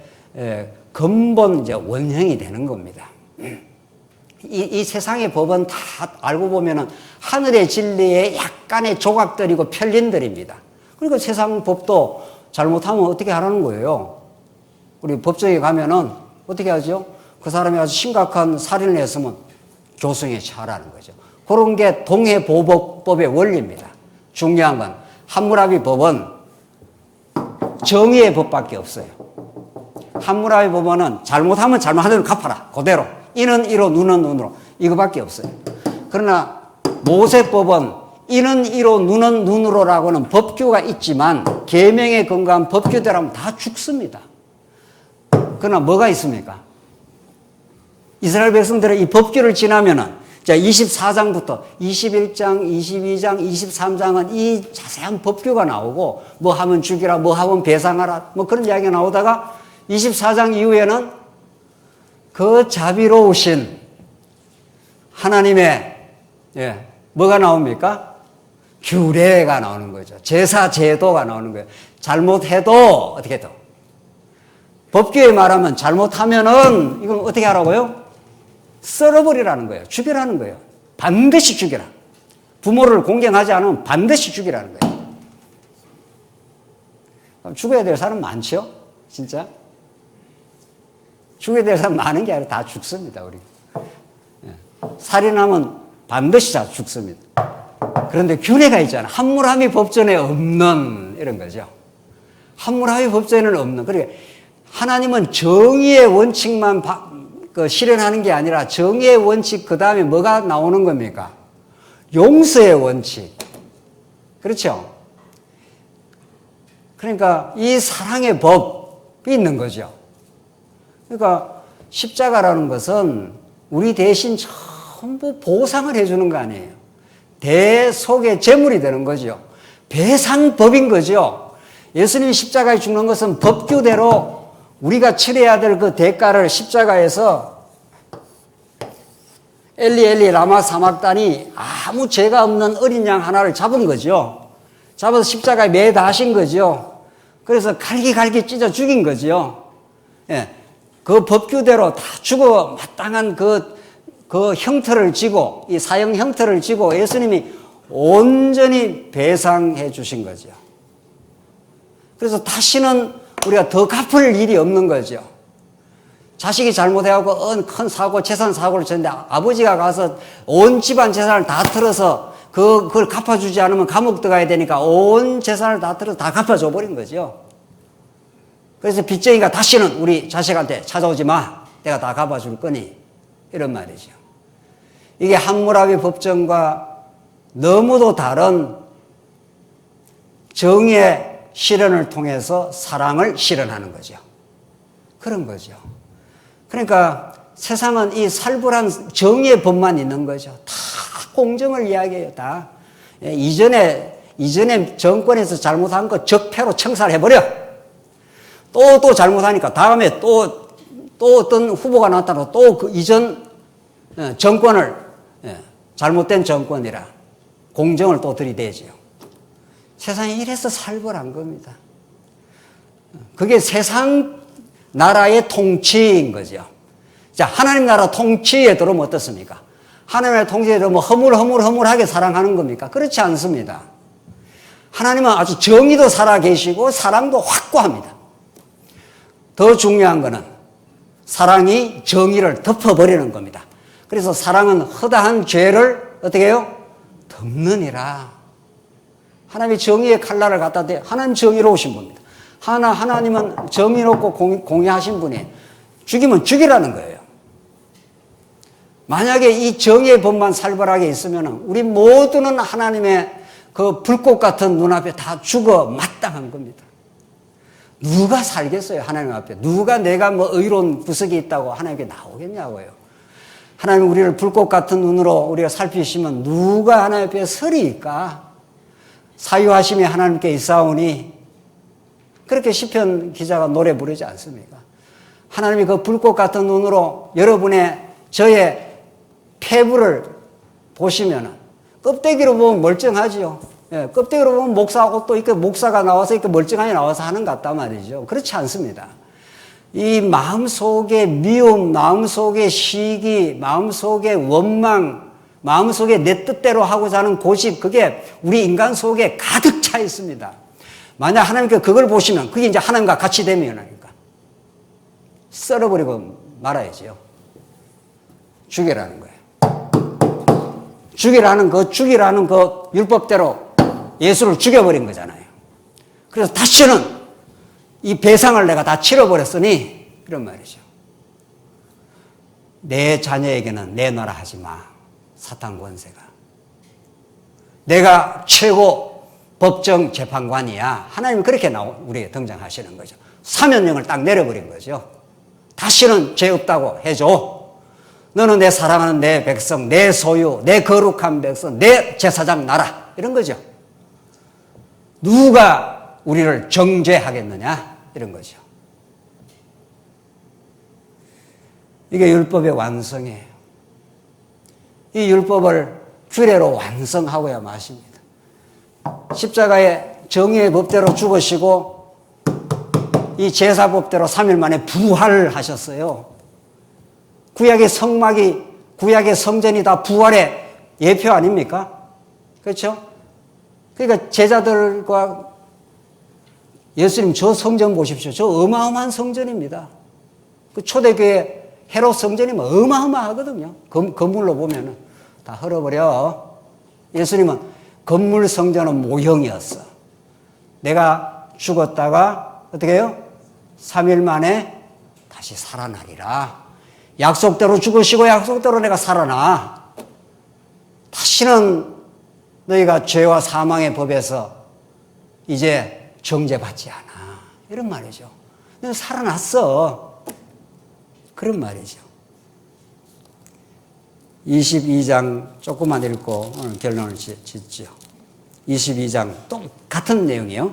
근본 이제 원형이 되는 겁니다. 이 세상의 법은 다 알고 보면은 하늘의 진리의 약간의 조각들이고 편린들입니다. 그러니까 세상 법도 잘못하면 어떻게 하라는 거예요? 우리 법정에 가면은 어떻게 하죠? 그 사람이 아주 심각한 살인을 했으면 교수형에 처하라는 거죠. 그런 게 동해보복법의 원리입니다. 중요한 건 함무라비 법은 정의의 법밖에 없어요. 함무라비 법원은 잘못하면 잘못한 대로 갚아라. 그대로. 이는 이로 눈은 눈으로. 이거밖에 없어요. 그러나 모세법은 이는 이로 눈은 눈으로라고는 법규가 있지만 계명에 근거한 법규대로는 다 죽습니다. 그러나 뭐가 있습니까? 이스라엘 백성들은 이 법규를 지나면은 자, 24장부터 21장, 22장, 23장은 이 자세한 법규가 나오고 뭐 하면 죽이라, 뭐 하면 배상하라, 뭐 그런 이야기가 나오다가 24장 이후에는 그 자비로우신 하나님의 뭐가 나옵니까? 규례가 나오는 거죠. 제사 제도가 나오는 거예요. 잘못해도 어떻게 해도 법규에 말하면 잘못하면은 이건 어떻게 하라고요? 썰어버리라는 거예요. 죽여라는 거예요. 반드시 죽여라. 부모를 공경하지 않으면 반드시 죽이라는 거예요. 그럼 죽어야 될 사람 많죠? 진짜? 죽어야 될 사람 많은 게 아니라 다 죽습니다, 우리. 살인하면 반드시 다 죽습니다. 그런데 규례가 있잖아요. 함무라비 법전에 없는 이런 거죠. 함무라비 법전에는 없는. 그러니까 하나님은 정의의 원칙만 실현하는 게 아니라 정의의 원칙 그 다음에 뭐가 나오는 겁니까? 용서의 원칙. 그렇죠? 그러니까 이 사랑의 법이 있는 거죠. 그러니까 십자가라는 것은 우리 대신 전부 보상을 해주는 거 아니에요. 대속의 제물이 되는 거죠. 배상법인 거죠. 예수님이 십자가에 죽는 것은 법규대로 우리가 치러야 될 그 대가를 십자가에서 엘리 엘리 라마 사막단이 아무 죄가 없는 어린 양 하나를 잡은 거죠. 잡아서 십자가에 매다 하신 거죠. 그래서 갈기갈기 찢어 죽인 거죠. 예. 그 법규대로 다 죽어 마땅한 그 형태를 지고, 이 사형 형태를 지고 예수님이 온전히 배상해 주신 거죠. 그래서 다시는 우리가 더 갚을 일이 없는 거죠. 자식이 잘못해갖고 큰 사고, 재산 사고를 쳤는데 아버지가 가서 온 집안 재산을 다 틀어서 그걸 갚아주지 않으면 감옥 들어가야 되니까 온 재산을 다 틀어서 다 갚아줘 버린 거죠. 그래서 빚쟁이가 다시는 우리 자식한테 찾아오지 마. 내가 다 갚아줄 거니. 이런 말이죠. 이게 함무라비 법정과 너무도 다른 정의의 실현을 통해서 사랑을 실현하는 거죠. 그런 거죠. 그러니까 세상은 이 살벌한 정의의 법만 있는 거죠. 다 공정을 이야기해요. 다. 이전에 정권에서 잘못한 거 적폐로 청산해버려. 또 잘못하니까 다음에 또 어떤 후보가 나타나서 또 그 이전 정권을 잘못된 정권이라 공정을 또 들이대죠. 세상이 이래서 살벌한 겁니다. 그게 세상 나라의 통치인 거죠. 자, 하나님 나라 통치에 들어오면 어떻습니까? 하나님의 통치에 들어오면 허물하게 사랑하는 겁니까? 그렇지 않습니다. 하나님은 아주 정의도 살아계시고 사랑도 확고합니다. 더 중요한 거는 사랑이 정의를 덮어버리는 겁니다. 그래서 사랑은 허다한 죄를 어떻게 해요? 덮느니라. 하나님이 정의의 칼날을 갖다 대. 하나님 정의로우신 분입니다. 하나님은 정의롭고 공의하신 분이에요. 죽이면 죽이라는 거예요. 만약에 이 정의의 법만 살벌하게 있으면 우리 모두는 하나님의 그 불꽃 같은 눈앞에 다 죽어 마땅한 겁니다. 누가 살겠어요, 하나님 앞에? 누가 내가 뭐 의로운 구석이 있다고 하나님께 나오겠냐고요. 하나님 우리를 불꽃 같은 눈으로 우리가 살피시면 누가 하나님 앞에 서리까? 사유하심이 하나님께 있사오니, 그렇게 시편 기자가 노래 부르지 않습니까? 하나님이 그 불꽃 같은 눈으로 여러분의 저의 폐부를 보시면은 껍데기로 보면 멀쩡하지요. 예, 껍데기로 보면 목사 옷도 이렇게 목사가 나와서 이렇게 멀쩡하게 나와서 하는 것 같단 말이죠. 그렇지 않습니다. 이 마음속에 미움, 마음속에 시기, 마음속에 원망, 마음속에 내 뜻대로 하고자 하는 고집, 그게 우리 인간 속에 가득 차 있습니다. 만약 하나님께 그걸 보시면 그게 이제 하나님과 같이 되면이니까 썰어버리고 말아야지요. 죽이라는 거예요. 죽이라는 그 율법대로 예수를 죽여버린 거잖아요. 그래서 다시는 이 배상을 내가 다 치러버렸으니, 그런 말이죠. 내 자녀에게는 내놔라 하지 마. 사탄 권세가. 내가 최고 법정 재판관이야. 하나님은 그렇게 우리에게 등장하시는 거죠. 사면령을 딱 내려버린 거죠. 다시는 죄 없다고 해줘. 너는 내 사랑하는 내 백성, 내 소유, 내 거룩한 백성, 내 제사장 나라. 이런 거죠. 누가 우리를 정죄하겠느냐? 이런 거죠. 이게 율법의 완성이에요. 이 율법을 규례로 완성하고야 마십니다. 십자가의 정의의 법대로 죽으시고 이 제사법대로 3일 만에 부활을 하셨어요. 구약의 성막이, 구약의 성전이 다 부활의 예표 아닙니까? 그렇죠? 그러니까 제자들과 예수님 저 성전 보십시오. 저 어마어마한 성전입니다. 그 초대교회 헤롯 성전이 뭐 어마어마하거든요. 건물로 보면은 다 헐어버려. 예수님은 건물 성전은 모형이었어. 내가 죽었다가 어떻게 해요? 3일 만에 다시 살아나리라. 약속대로 죽으시고 약속대로 내가 살아나. 다시는 너희가 죄와 사망의 법에서 이제 정죄받지 않아. 이런 말이죠. 내가 살아났어. 그런 말이죠. 22장 조금만 읽고 오늘 결론을 짓죠. 22장 똑같은 내용이요.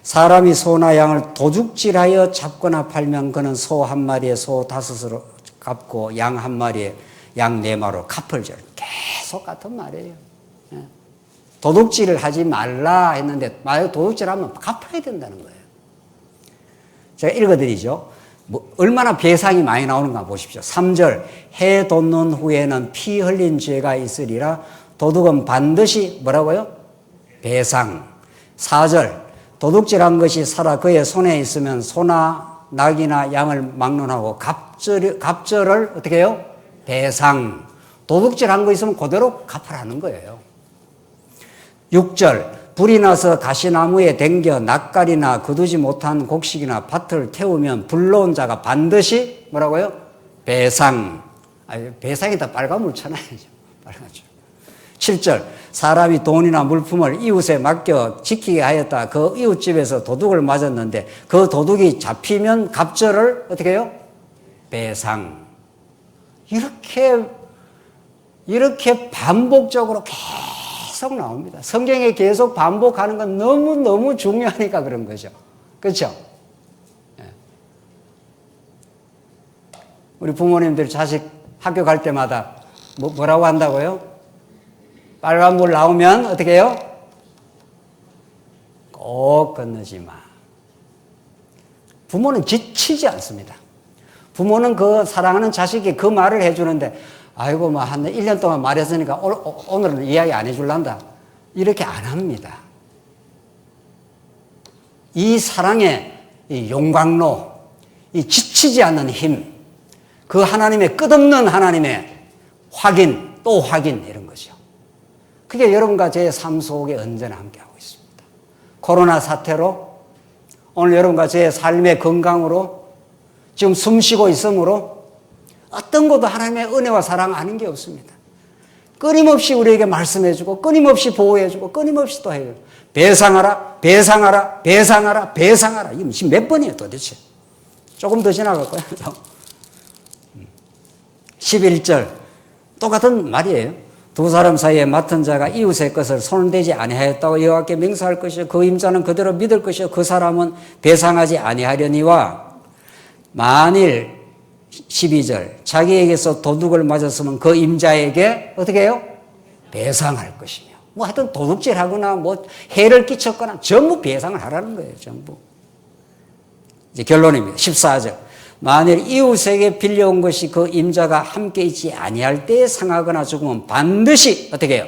사람이 소나 양을 도둑질하여 잡거나 팔면 그는 소 한 마리에 소 5으로 갚고 양 한 마리에 양 4마리로 갚을 줄. 계속 같은 말이에요. 도둑질을 하지 말라 했는데 만약 도둑질하면 갚아야 된다는 거예요. 제가 읽어드리죠. 얼마나 배상이 많이 나오는가 보십시오. 3절 해 돋는 후에는 피 흘린 죄가 있으리라. 도둑은 반드시 뭐라고요? 배상. 4절 도둑질한 것이 살아 그의 손에 있으면 소나 낙이나 양을 막론하고 갑절을 어떻게 해요? 배상. 도둑질한 거 있으면 그대로 갚으라는 거예요. 6절 불이 나서 가시나무에 댕겨 낯가리나 거두지 못한 곡식이나 밭을 태우면 불러온 자가 반드시 뭐라고요? 배상. 배상에다 빨간물 쳐놔야죠. 빨간줄. 7절 사람이 돈이나 물품을 이웃에 맡겨 지키게 하였다. 그 이웃집에서 도둑을 맞았는데 그 도둑이 잡히면 갑절을 어떻게 해요? 배상. 이렇게 반복적으로 계속 나옵니다. 성경에 계속 반복하는 건 너무너무 중요하니까 그런 거죠. 그렇죠? 우리 부모님들 자식 학교 갈 때마다 뭐라고 한다고요? 빨간불 나오면 어떻게 해요? 꼭 건너지 마. 부모는 지치지 않습니다. 부모는 그 사랑하는 자식이 그 말을 해주는데 아이고 뭐 한 1년 동안 말했으니까 오늘은 이야기 안 해줄란다. 이렇게 안 합니다. 이 사랑의 이 용광로, 이 지치지 않는 힘, 그 하나님의 끝없는 하나님의 확인, 또 확인 이런 거죠. 그게 여러분과 제 삶 속에 언제나 함께하고 있습니다. 코로나 사태로 오늘 여러분과 제 삶의 건강으로 지금 숨쉬고 있으므로 어떤 것도 하나님의 은혜와 사랑 아는 게 없습니다. 끊임없이 우리에게 말씀해주고 끊임없이 보호해주고 끊임없이 또 해요. 배상하라, 배상하라, 배상하라, 배상하라. 이게 지금 몇 번이에요, 도대체? 조금 더 지나갈 거예요. 11절. 똑같은 말이에요. 두 사람 사이에 맡은 자가 이웃의 것을 손대지 아니하였다고 여호와께 맹세할 것이요 그 임자는 그대로 믿을 것이요 그 사람은 배상하지 아니하려니와 만일 12절 자기에게서 도둑을 맞았으면 그 임자에게 어떻게 해요? 배상할 것이며 뭐 하여튼 도둑질하거나 뭐 해를 끼쳤거나 전부 배상을 하라는 거예요. 전부. 이제 결론입니다. 14절 만일 이웃에게 빌려온 것이 그 임자가 함께 있지 아니할 때에 상하거나 죽으면 반드시 어떻게 해요?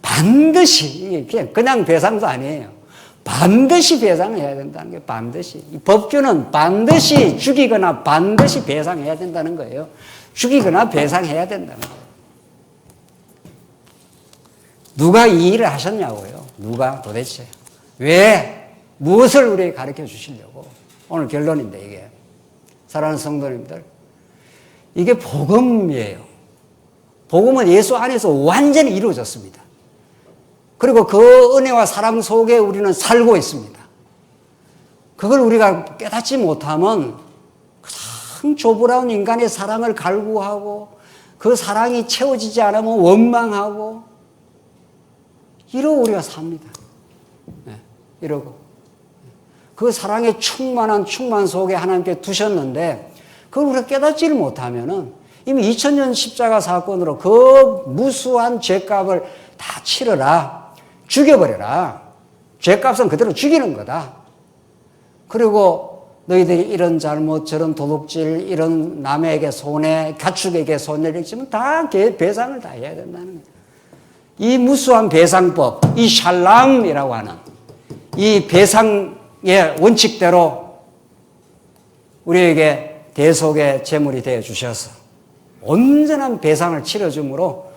반드시 그냥 배상도 아니에요. 반드시 배상해야 된다는 거예요. 반드시. 이 법규는 반드시 죽이거나 반드시 배상해야 된다는 거예요. 죽이거나 배상해야 된다는 거예요. 누가 이 일을 하셨냐고요? 누가 도대체? 왜? 무엇을 우리에게 가르쳐 주시려고? 오늘 결론인데 이게. 사랑하는 성도님들. 이게 복음이에요. 복음은 예수 안에서 완전히 이루어졌습니다. 그리고 그 은혜와 사랑 속에 우리는 살고 있습니다. 그걸 우리가 깨닫지 못하면 가장 조부라운 인간의 사랑을 갈구하고 그 사랑이 채워지지 않으면 원망하고 이러고 우리가 삽니다. 네, 이러고. 그 사랑의 충만 속에 하나님께 두셨는데 그걸 우리가 깨닫지를 못하면은 이미 2000년 십자가 사건으로 그 무수한 죄값을 다 치러라. 죽여버려라. 죄값은 그대로 죽이는 거다. 그리고 너희들이 이런 잘못, 저런 도둑질, 이런 남에게 손해, 가축에게 손해를 입으면 다 배상을 다 해야 된다는 거예요. 이 무수한 배상법, 이 샬람이라고 하는 이 배상의 원칙대로 우리에게 대속의 제물이 되어 주셔서 온전한 배상을 치러줌으로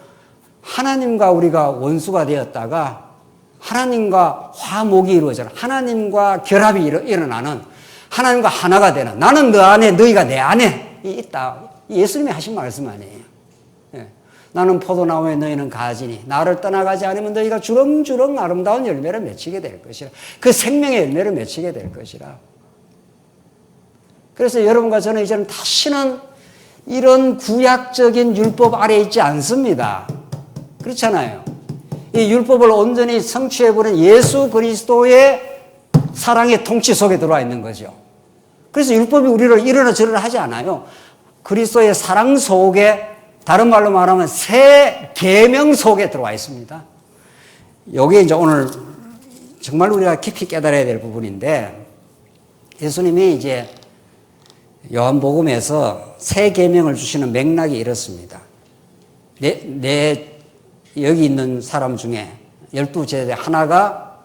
하나님과 우리가 원수가 되었다가 하나님과 화목이 이루어져라. 하나님과 결합이 일어나는 하나님과 하나가 되는 나는 너 안에 너희가 내 안에 있다. 예수님이 하신 말씀 아니에요. 예. 나는 포도나무에 너희는 가지니 나를 떠나가지 않으면 너희가 주렁주렁 아름다운 열매를 맺히게 될 것이라. 그 생명의 열매를 맺히게 될 것이라. 그래서 여러분과 저는 이제는 다시는 이런 구약적인 율법 아래에 있지 않습니다. 그렇잖아요. 이 율법을 온전히 성취해버린 예수 그리스도의 사랑의 통치 속에 들어와 있는 거죠. 그래서 율법이 우리를 이러나 저러나 하지 않아요. 그리스도의 사랑 속에 다른 말로 말하면 새 계명 속에 들어와 있습니다. 여기 이제 오늘 정말 우리가 깊이 깨달아야 될 부분인데 예수님이 이제 요한복음에서 새 계명을 주시는 맥락이 이렇습니다. 여기 있는 사람 중에 12제자 하나가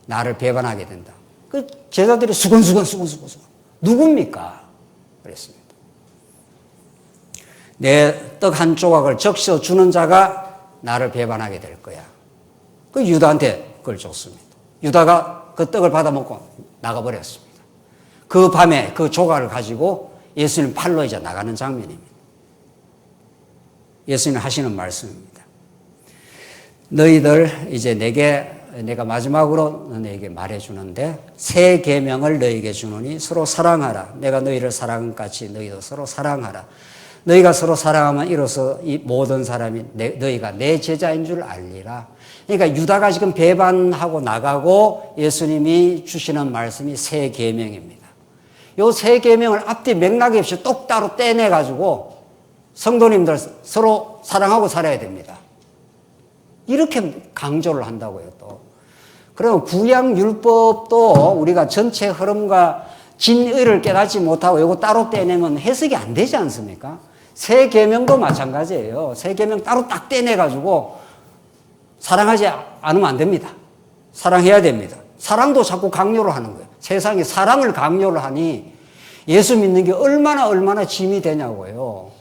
나를 배반하게 된다. 그 제자들이 수근수근 누굽니까? 그랬습니다. 내 떡 한 조각을 적셔 주는 자가 나를 배반하게 될 거야. 그 유다한테 그걸 줬습니다. 유다가 그 떡을 받아먹고 나가버렸습니다. 그 밤에 그 조각을 가지고 예수님 팔로 이제 나가는 장면입니다. 예수님 하시는 말씀입니다. 너희들 이제 내가 마지막으로 너희에게 말해주는데 새 계명을 너희에게 주노니 서로 사랑하라. 내가 너희를 사랑한 같이 너희도 서로 사랑하라. 너희가 서로 사랑하면 이로써 이 모든 사람이 너희가 내 제자인 줄 알리라. 그러니까 유다가 지금 배반하고 나가고 예수님이 주시는 말씀이 새 계명입니다. 요 새 계명을 앞뒤 맥락이 없이 똑 따로 떼내가지고 성도님들 서로 사랑하고 살아야 됩니다. 이렇게 강조를 한다고요, 또. 그리고 구약 율법도 우리가 전체 흐름과 진의를 깨닫지 못하고 이거 따로 떼내면 해석이 안 되지 않습니까? 새 계명도 마찬가지예요. 새 계명 따로 딱 떼내가지고 사랑하지 않으면 안 됩니다. 사랑해야 됩니다. 사랑도 자꾸 강요를 하는 거예요. 세상에 사랑을 강요를 하니 예수 믿는 게 얼마나 짐이 되냐고요.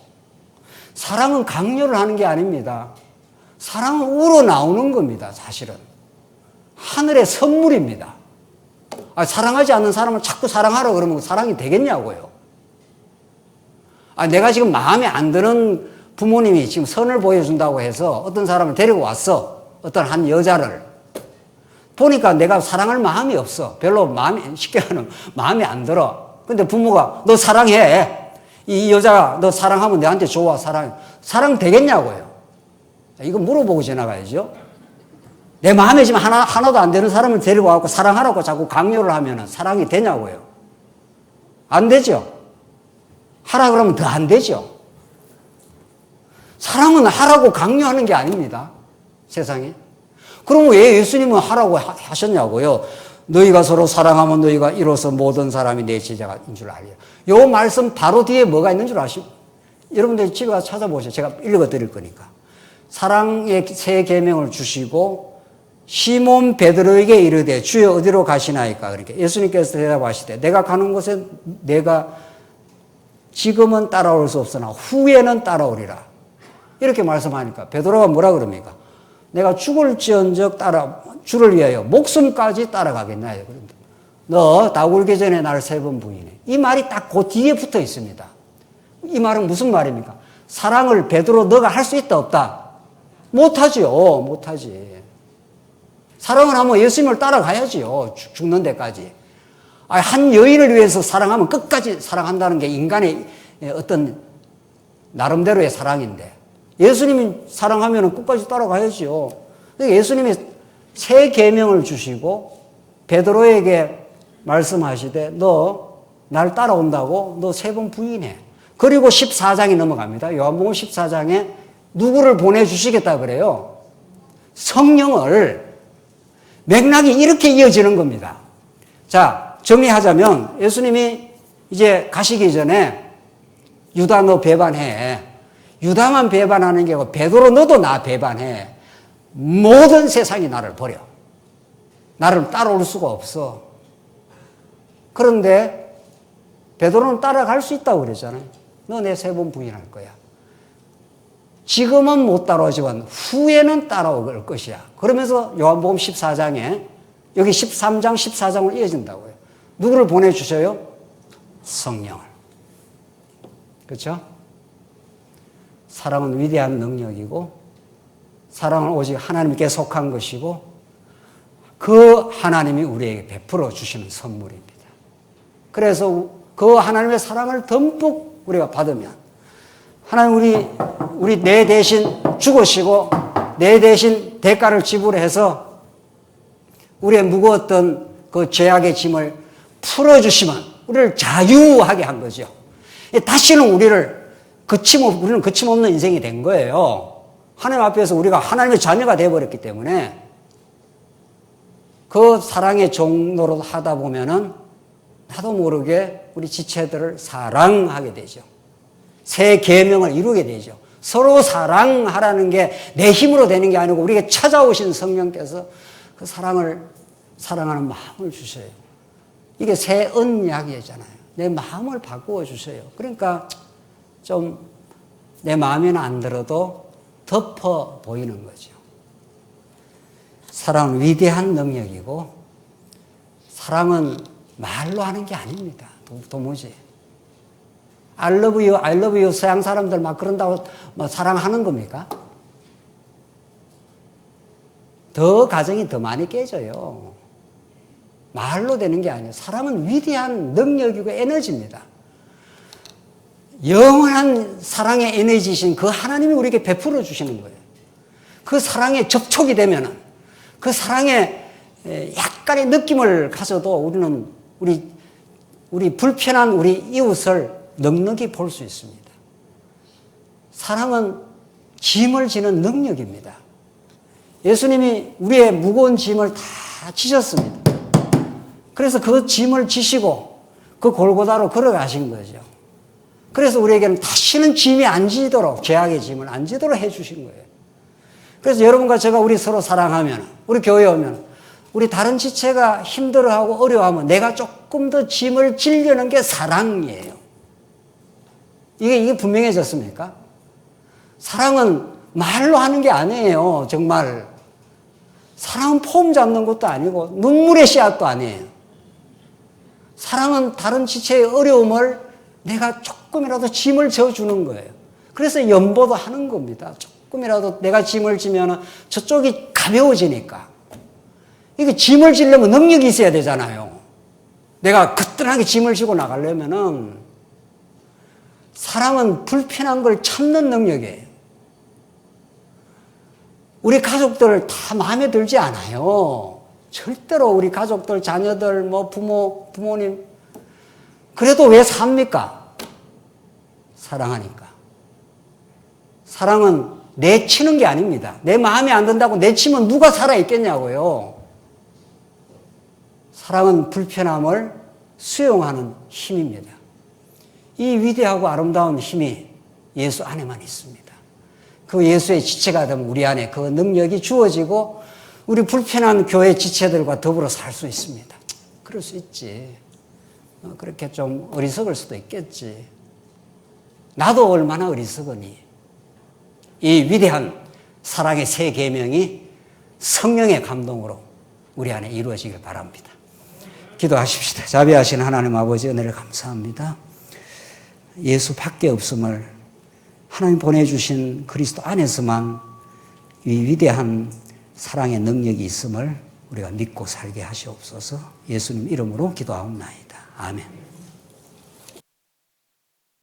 사랑은 강요를 하는 게 아닙니다. 사랑은 우러나오는 겁니다, 사실은. 하늘의 선물입니다. 사랑하지 않는 사람을 자꾸 사랑하라 그러면 사랑이 되겠냐고요. 내가 지금 마음에 안 드는 부모님이 지금 선을 보여준다고 해서 어떤 사람을 데리고 왔어. 어떤 한 여자를. 보니까 내가 사랑할 마음이 없어. 별로 마음이, 쉽게 하면 마음이 안 들어. 근데 부모가 너 사랑해. 이 여자 너 사랑하면 내한테 좋아. 사랑 되겠냐고요. 이거 물어보고 지나가야죠. 내 마음에 지금 하나도 안 되는 사람을 데리고 와서 사랑하라고 자꾸 강요를 하면 사랑이 되냐고요. 안 되죠. 하라 그러면 더 안 되죠. 사랑은 하라고 강요하는 게 아닙니다. 세상에. 그럼 왜 예수님은 하라고 하셨냐고요. 너희가 서로 사랑하면 너희가 이로써 모든 사람이 내 제자인 줄 알리라. 요 말씀 바로 뒤에 뭐가 있는 줄 아십니까? 여러분들 집에 가서 찾아보세요. 제가 읽어 드릴 거니까. 사랑의 새 계명을 주시고 시몬 베드로에게 이르되 주여 어디로 가시나이까? 그러니까 예수님께서 대답하시되 내가 가는 곳에 내가 지금은 따라올 수 없으나 후에는 따라오리라. 이렇게 말씀하니까 베드로가 뭐라 그럽니까? 내가 죽을지언정 주를 위하여 목숨까지 따라가겠나? 너 다 울기 전에 나를 3번 부인해. 이 말이 딱 그 뒤에 붙어 있습니다. 이 말은 무슨 말입니까? 사랑을 베드로 너가 할 수 있다 없다? 못하지요. 못하지. 사랑을 하면 예수님을 따라가야지요. 죽는 데까지. 한 여인을 위해서 사랑하면 끝까지 사랑한다는 게 인간의 어떤 나름대로의 사랑인데 예수님이 사랑하면 끝까지 따라가야지요. 예수님이 새 계명을 주시고 베드로에게 말씀하시되 너 날 따라온다고 너 3번 부인해. 그리고 14장이 넘어갑니다. 요한복음 14장에 누구를 보내주시겠다 그래요? 성령을. 맥락이 이렇게 이어지는 겁니다. 자, 정리하자면 예수님이 이제 가시기 전에 유다 너 배반해. 유다만 배반하는 게 아니고 베드로 너도 나 배반해. 모든 세상이 나를 버려. 나를 따라올 수가 없어. 그런데 베드로는 따라갈 수 있다고 그랬잖아요. 너 내 3번 부인할 거야. 지금은 못 따라오지만 후에는 따라올 것이야. 그러면서 요한복음 14장에 여기 13장 14장을 이어진다고요. 누구를 보내주셔요? 성령을. 그렇죠? 사랑은 위대한 능력이고 사랑은 오직 하나님께 속한 것이고 그 하나님이 우리에게 베풀어 주시는 선물입니다. 그래서 그 하나님의 사랑을 듬뿍 우리가 받으면 하나님 우리 내 대신 죽으시고 내 대신 대가를 지불해서 우리의 무거웠던 그 죄악의 짐을 풀어주시면 우리를 자유하게 한 거죠. 다시는 우리는 거침없는 인생이 된 거예요. 하나님 앞에서 우리가 하나님의 자녀가 되어버렸기 때문에 그 사랑의 종로로 하다 보면은 나도 모르게 우리 지체들을 사랑하게 되죠. 새 계명을 이루게 되죠. 서로 사랑하라는 게 내 힘으로 되는 게 아니고 우리에게 찾아오신 성령께서 그 사랑하는 마음을 주셔요. 이게 새 언약이잖아요. 내 마음을 바꾸어 주셔요. 그러니까 좀 내 마음에는 안 들어도 덮어 보이는 거죠. 사랑은 위대한 능력이고 사랑은 말로 하는 게 아닙니다. 도무지. I love you, I love you 서양 사람들 막 그런다고 사랑하는 겁니까? 더 가정이 더 많이 깨져요. 말로 되는 게 아니에요. 사랑은 위대한 능력이고 에너지입니다. 영원한 사랑의 에너지이신 그 하나님이 우리에게 베풀어 주시는 거예요. 그 사랑에 접촉이 되면은 그 사랑에 약간의 느낌을 가져도 우리는 우리 불편한 우리 이웃을 넉넉히 볼 수 있습니다. 사랑은 짐을 지는 능력입니다. 예수님이 우리의 무거운 짐을 다 지셨습니다. 그래서 그 짐을 지시고 그 골고다로 걸어가신 거죠. 그래서 우리에게는 다시는 짐이 안 지도록, 죄악의 짐을 안 지도록 해주신 거예요. 그래서 여러분과 제가 우리 서로 사랑하면, 우리 교회에 오면, 우리 다른 지체가 힘들어하고 어려워하면 내가 조금 더 짐을 지려는 게 사랑이에요. 이게 분명해졌습니까? 사랑은 말로 하는 게 아니에요, 정말. 사랑은 폼 잡는 것도 아니고, 눈물의 씨앗도 아니에요. 사랑은 다른 지체의 어려움을 내가 조금이라도 짐을 져주는 거예요. 그래서 연보도 하는 겁니다. 조금이라도 내가 짐을 지면 저쪽이 가벼워지니까. 이게 짐을 지려면 능력이 있어야 되잖아요. 내가 거뜬하게 짐을 지고 나가려면은 사랑은 불편한 걸 참는 능력이에요. 우리 가족들 다 마음에 들지 않아요. 절대로 우리 가족들, 자녀들, 부모님. 그래도 왜 삽니까? 사랑하니까. 사랑은 내치는 게 아닙니다. 내 마음에 안 든다고 내치면 누가 살아있겠냐고요. 사랑은 불편함을 수용하는 힘입니다. 이 위대하고 아름다운 힘이 예수 안에만 있습니다. 그 예수의 지체가 되면 우리 안에 그 능력이 주어지고 우리 불편한 교회 지체들과 더불어 살 수 있습니다. 그럴 수 있지. 그렇게 좀 어리석을 수도 있겠지. 나도 얼마나 어리석으니. 이 위대한 사랑의 새 계명이 성령의 감동으로 우리 안에 이루어지길 바랍니다. 기도하십시다. 자비하신 하나님 아버지 은혜를 감사합니다. 예수 밖에 없음을 하나님 보내주신 그리스도 안에서만 이 위대한 사랑의 능력이 있음을 우리가 믿고 살게 하시옵소서. 예수님 이름으로 기도하옵나이다. 아멘.